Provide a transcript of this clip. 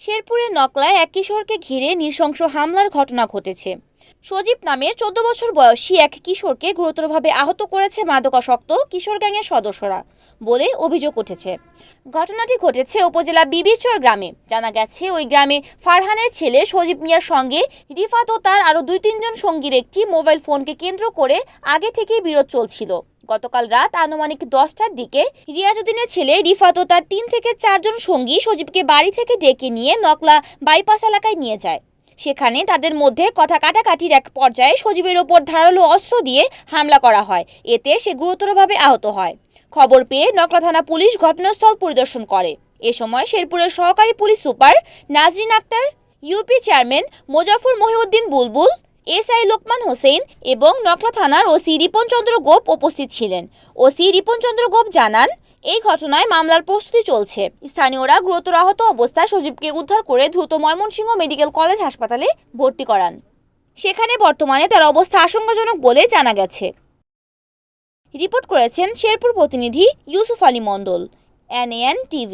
শেরপুরের নকলায় এক কিশোরকে ঘিরে নৃশংস হামলার ঘটনা ঘটেছে। সজীব নামের ১৪ বছর বয়সী এক কিশোরকে গুরুতরভাবে আহত করেছে মাদকাসক্ত কিশোর গ্যাংয়ের সদস্যরা বলে অভিযোগ উঠেছে। ঘটনাটি ঘটেছে উপজেলা বিবিরচর গ্রামে। জানা গেছে, ওই গ্রামে ফারহানের ছেলে সজীব মিয়ার সঙ্গে রিফাত ও তার আরও ২-৩ জন সঙ্গীর একটি মোবাইল ফোনকে কেন্দ্র করে আগে থেকেই বিরোধ চলছিল। গতকাল রাত আনুমানিক ১০টার দিকে রিয়াজউদ্দিনের ছেলে রিফাত ও তার ৩ থেকে ৪ জন সঙ্গী সজীবকে বাড়ি থেকে ডেকে নিয়ে নকলা বাইপাস এলাকায় নিয়ে যায়। সেখানে তাদের মধ্যে কথা কাটাকাটির এক পর্যায়ে সজীবের ওপর ধারালো অস্ত্র দিয়ে হামলা করা হয়। এতে সে গুরুতরভাবে আহত হয়। খবর পেয়ে নকলা থানা পুলিশ ঘটনাস্থল পরিদর্শন করে। এ সময় শেরপুরের সহকারী police super Nazrin Akhtar, UP chairman Mozaffar Mohiuddin Bulbul, SI Lokman Hossain এবং নকলা থানার ওসি রিপন চন্দ্র গোপ উপস্থিত ছিলেন। ওসি রিপন চন্দ্র গোপ জানান, এই ঘটনায় মামলার প্রস্তুতি চলছে। স্থানীয়রা গুরুতর আহত অবস্থায় সজীবকে উদ্ধার করে দ্রুত ময়মনসিংহ মেডিকেল কলেজ হাসপাতালে ভর্তি করান। সেখানে বর্তমানে তার অবস্থা আশঙ্কাজনক বলে জানা গেছে। রিপোর্ট করেছেন শেরপুর প্রতিনিধি ইউসুফ আলী মণ্ডল, NAN TV।